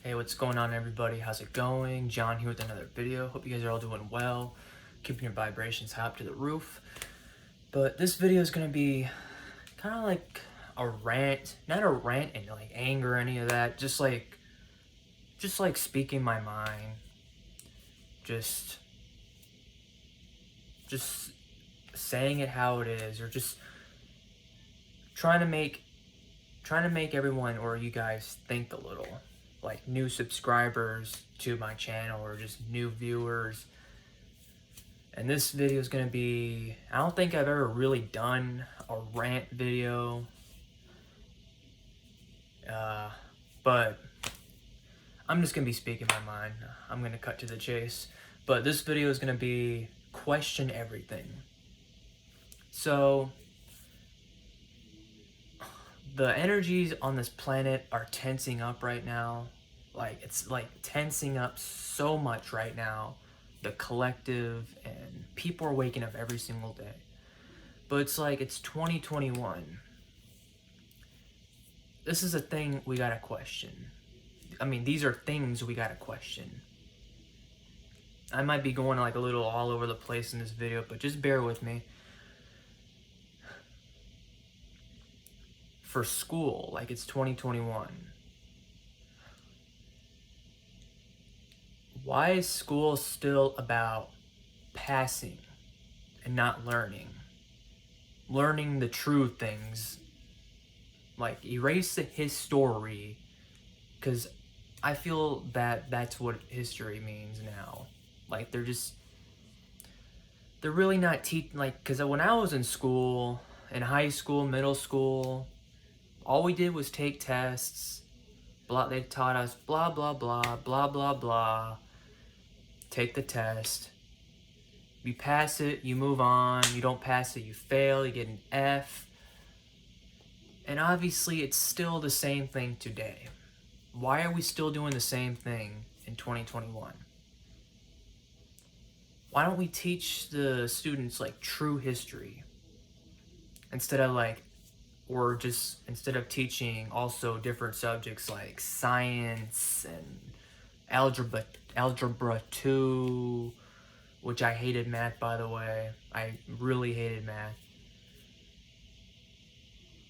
Hey, what's going on, everybody? How's it going? John here with another video. Hope you guys are all doing well, keeping your vibrations high up to the roof. But this video is gonna be kind of like a rant, not a rant and like anger or any of that. Just like speaking my mind. Just saying it how it is, or just trying to make everyone or you guys think a little. Like new subscribers to my channel or just new viewers. And this video is going to be, I don't think I've ever really done a rant video. But I'm just going to be speaking my mind. I'm going to cut to the chase. But this video is going to be question everything. So, the energies on this planet are tensing up right now. Like, it's like tensing up so much right now. The collective, and people are waking up every single day. But it's like, it's 2021. This is a thing we gotta question. I mean, these are things we gotta question. I might be going like a little all over the place in this video, but just bear with me. For school, like it's 2021. Why is school still about passing and not learning? Learning the true things. Like, erase the history, because I feel that that's what history means now. Like, they're really not teaching, like, because when I was in school, in high school, middle school, all we did was take tests. They taught us blah, blah, blah, blah, blah, blah. Take the test. You pass it, you move on. You don't pass it, you fail, you get an F. And obviously, it's still the same thing today. Why are we still doing the same thing in 2021? Why don't we teach the students, like, true history? Instead of teaching also different subjects like science and algebra 2, which I hated math, by the way. I really hated math.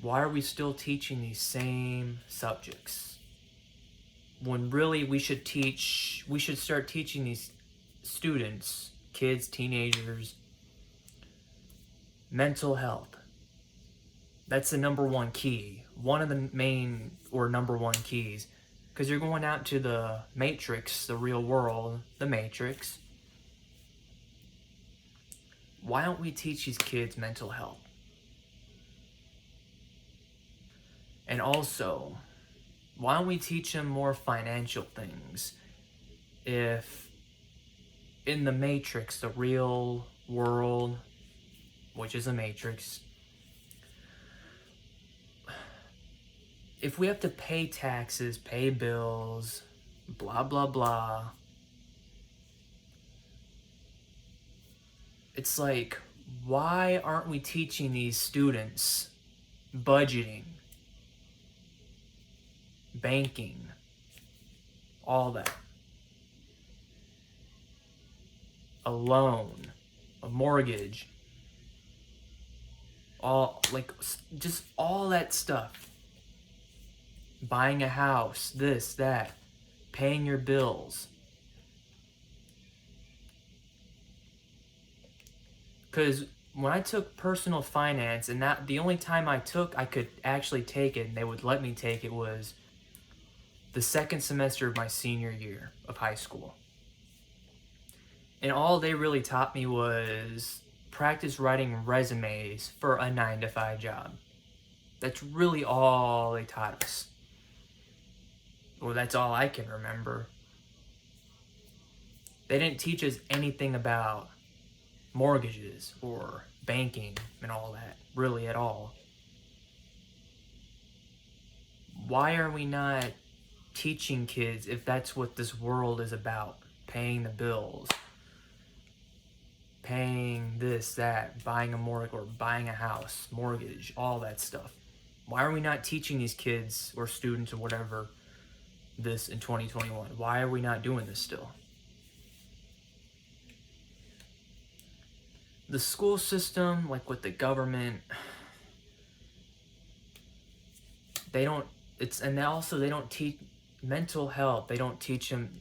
Why are we still teaching these same subjects? When really we should start teaching these students, kids, teenagers, mental health. That's the number one key. One of the main or number one keys. Because you're going out to the matrix, the real world, the matrix. Why don't we teach these kids mental health? And also, why don't we teach them more financial things? If in the matrix, the real world, which is a matrix, if we have to pay taxes, pay bills, blah, blah, blah, it's like, why aren't we teaching these students budgeting, banking, all that? A loan, a mortgage, just all that stuff. Buying a house, this, that, paying your bills. Because when I took personal finance, and the only time I could actually take it, and they would let me take it, was the second semester of my senior year of high school. And all they really taught me was practice writing resumes for a 9-to-5 job. That's really all they taught us. Well, that's all I can remember. They didn't teach us anything about mortgages or banking and all that, really at all. Why are we not teaching kids if that's what this world is about? Paying the bills, paying this, that, buying a mortgage or buying a house, mortgage, all that stuff. Why are we not teaching these kids or students or whatever this in 2021? Why are we not doing this still? The school system, like with the government, they don't, and also they don't teach mental health. They don't teach them,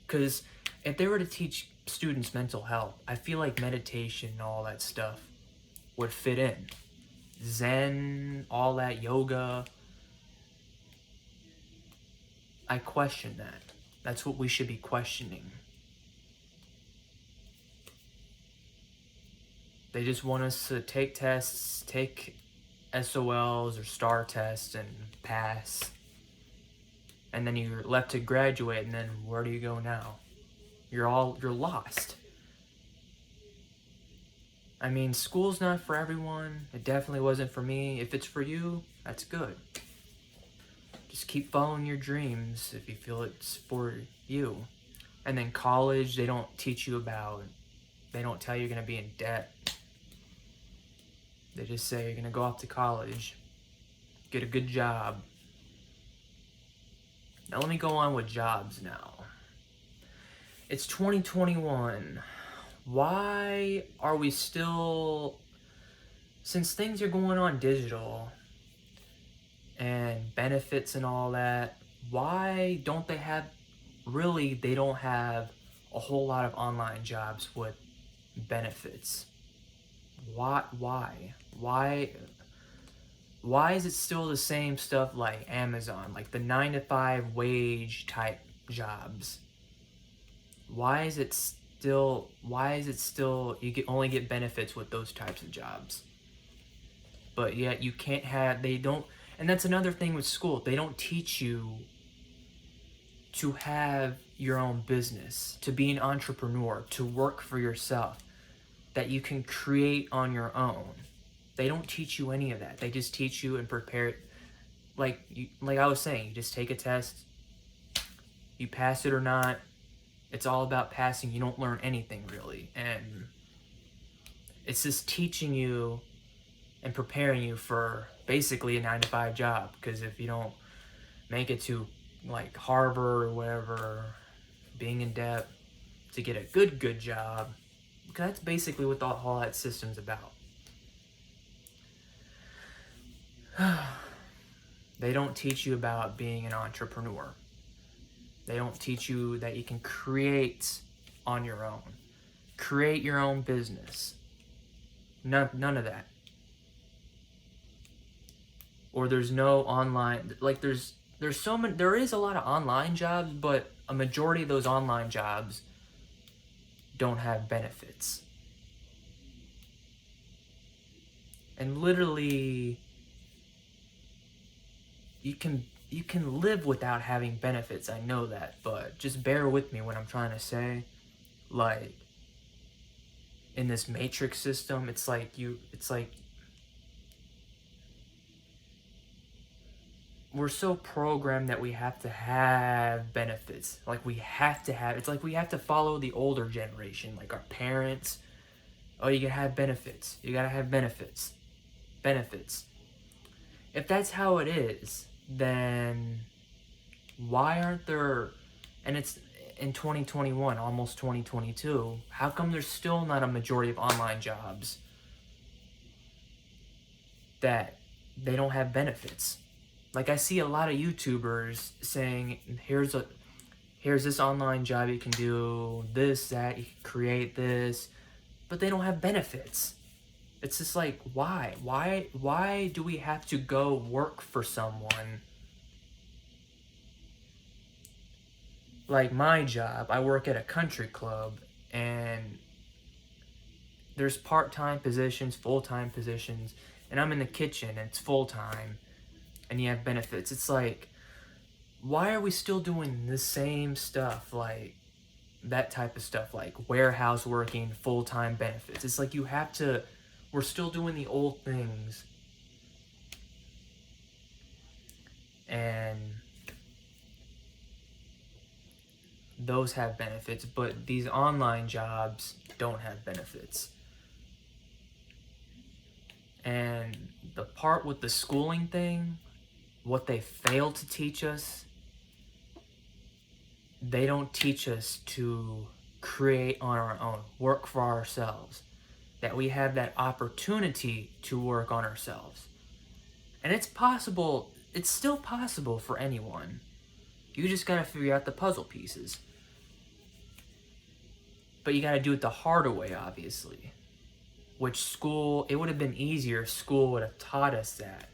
because if they were to teach students mental health, I feel like meditation and all that stuff would fit in. Zen, all that, yoga. I question that. That's what we should be questioning. They just want us to take tests, take SOLs or STAR tests and pass. And then you're left to graduate, and then where do you go now? You're lost. I mean, school's not for everyone. It definitely wasn't for me. If it's for you, that's good. Just keep following your dreams if you feel it's for you. And then college, they don't teach you about, they don't tell you you're gonna be in debt. They just say you're gonna go off to college, get a good job. Now let me go on with jobs now. It's 2021. Why are we still, since things are going on digital and benefits and all that, why don't they have, really, they don't have a whole lot of online jobs with benefits? Why is it still the same stuff like Amazon, like the 9-to-5 wage type jobs? Why is it still you only get benefits with those types of jobs? But yet you can't have, they don't, and that's another thing with school. They don't teach you to have your own business, to be an entrepreneur, to work for yourself, that you can create on your own. They don't teach you any of that. They just teach you and prepare it. Like I was saying, you just take a test, you pass it or not. It's all about passing. You don't learn anything really. And it's just teaching you and preparing you for basically a 9-to-5 job. Because if you don't make it to like Harvard or whatever, being in debt to get a good job, because that's basically what all that system's about. They don't teach you about being an entrepreneur. They don't teach you that you can create on your own. Create your own business. None of that. Or there's no online, like there's so many, there is a lot of online jobs, but a majority of those online jobs don't have benefits. And literally, you can live without having benefits. I know that, but just bear with me when I'm trying to say, like, in this matrix system, it's like we're so programmed that we have to have benefits. Like we have to have, it's like we have to follow the older generation, like our parents. Oh, you gotta have benefits. You gotta have benefits. Benefits. If that's how it is, then why aren't there, and it's in 2021, almost 2022, how come there's still not a majority of online jobs that they don't have benefits? Like I see a lot of YouTubers saying, here's this online job you can do, this, that, you can create this, but they don't have benefits. It's just like, why? Why do we have to go work for someone? Like my job, I work at a country club, and there's part-time positions, full-time positions, and I'm in the kitchen, and it's full-time, and you have benefits. It's like, why are we still doing the same stuff, like that type of stuff, like warehouse working, full-time benefits? It's like we're still doing the old things. And those have benefits, but these online jobs don't have benefits. And the part with the schooling thing, what they fail to teach us they don't teach us to create on our own, work for ourselves, that we have that opportunity to work on ourselves. And it's possible, it's still possible for anyone. You just gotta figure out the puzzle pieces. But you gotta do it the harder way, obviously. Which school, it would have been easier if school would have taught us that.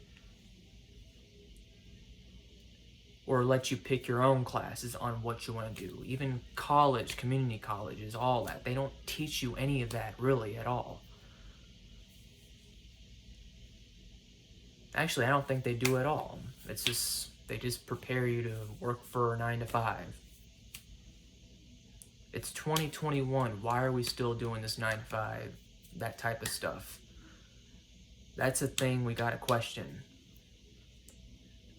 Or let you pick your own classes on what you want to do. Even college, community colleges, all that. They don't teach you any of that really at all. Actually, I don't think they do at all. It's just, they just prepare you to work for a 9 to 5. It's 2021. Why are we still doing this 9 to 5? That type of stuff. That's a thing we gotta question.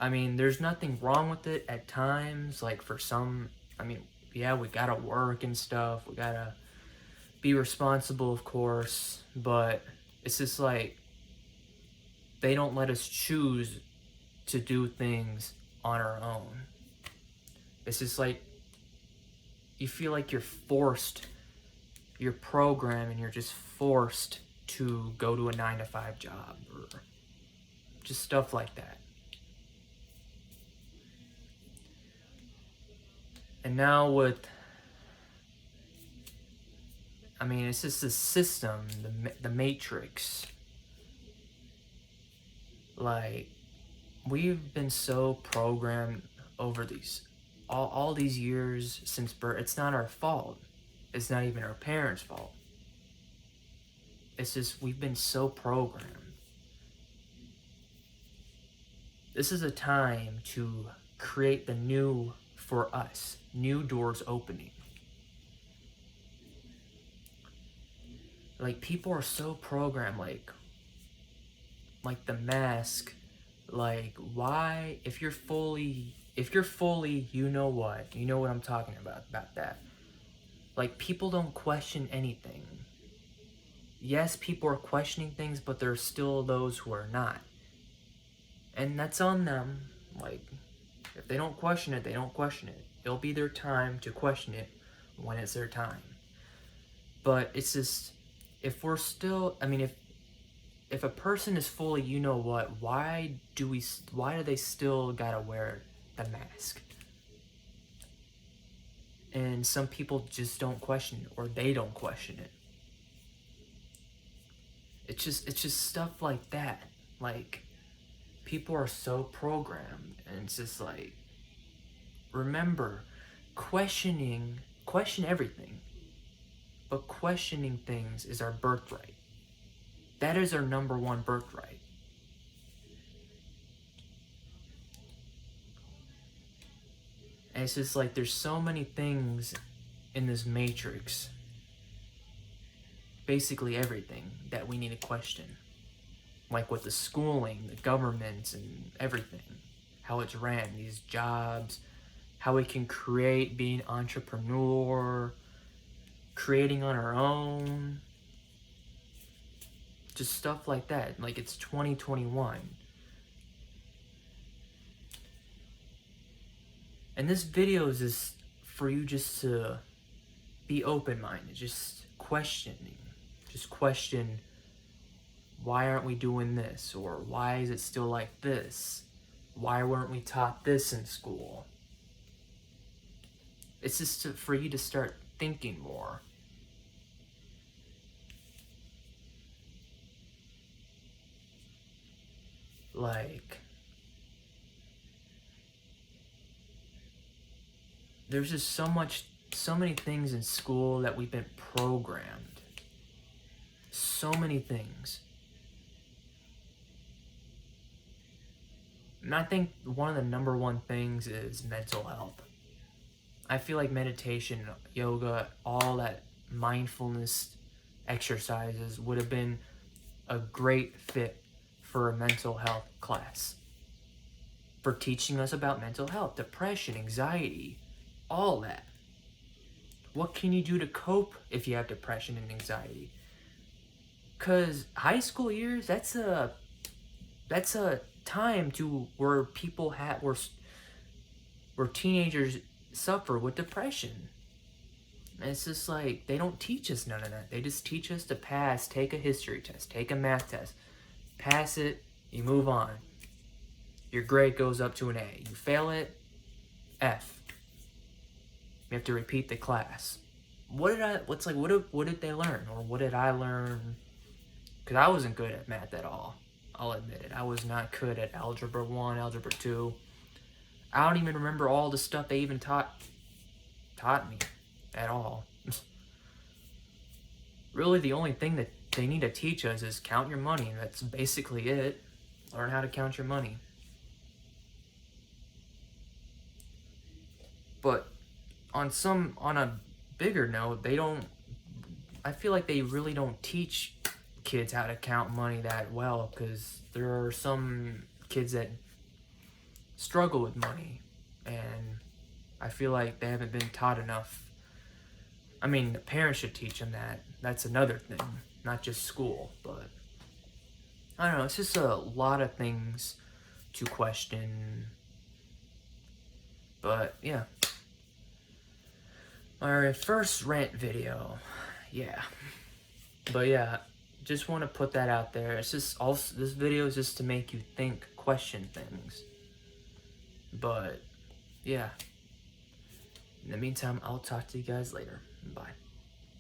I mean, there's nothing wrong with it at times. Like for some, I mean, yeah, we gotta work and stuff. We gotta be responsible, of course. But it's just like, they don't let us choose to do things on our own. It's just like, you feel like you're forced, you're programmed and you're just forced to go to a 9 to 5 job or just stuff like that. And now with, I mean, it's just the system, the matrix. Like, we've been so programmed over these, all these years since birth. It's not our fault. It's not even our parents' fault. It's just, we've been so programmed. This is a time to create the new for us. New doors opening. Like, people are so programmed, like the mask, like, why, if you're fully, you know what I'm talking about that. Like, people don't question anything. Yes, people are questioning things, but there's still those who are not. And that's on them. Like, if they don't question it, they don't question it. It'll be their time to question it when it's their time. But it's just, if we're still, I mean, if a person is fully, you know what, why do they still gotta wear the mask? And some people just don't question it, or they don't question it. It's just stuff like that. Like, people are so programmed, and it's just like, remember, question everything. But questioning things is our birthright. That is our number one birthright. And it's just like, there's so many things in this matrix, basically everything, that we need to question. Like with the schooling, the government, and everything. How it's ran, these jobs, how we can create, be an entrepreneur, creating on our own. Just stuff like that. Like, it's 2021. And this video is just for you just to be open-minded, just questioning. Just question, why aren't we doing this? Or why is it still like this? Why weren't we taught this in school? It's just for you to start thinking more. Like, there's just so many things in school that we've been programmed. So many things. And I think one of the number one things is mental health. I feel like meditation, yoga, all that mindfulness exercises would have been a great fit for a mental health class. For teaching us about mental health, depression, anxiety, all that. What can you do to cope if you have depression and anxiety? Because high school years, that's a time to where people where teenagers suffer with depression. And it's just like, they don't teach us none of that. They just teach us to pass, take a history test, take a math test. Pass it, you move on. Your grade goes up to an A. You fail it, F. You have to repeat the class. What did they learn? Or what did I learn? Because I wasn't good at math at all. I'll admit it. I was not good at Algebra 1, Algebra 2. I don't even remember all the stuff they even taught me at all. Really, the only thing that they need to teach us is count your money. That's basically it. Learn how to count your money. But on a bigger note, I feel like they really don't teach kids how to count money that well, because there are some kids that struggle with money, and I feel like they haven't been taught enough. I mean, the parents should teach them that. That's another thing, not just school, but I don't know, it's just a lot of things to question. But yeah, my first rant video, yeah. But yeah, just want to put that out there. It's just also, this video is just to make you think, question things. But yeah, in the meantime, I'll talk to you guys later. Bye.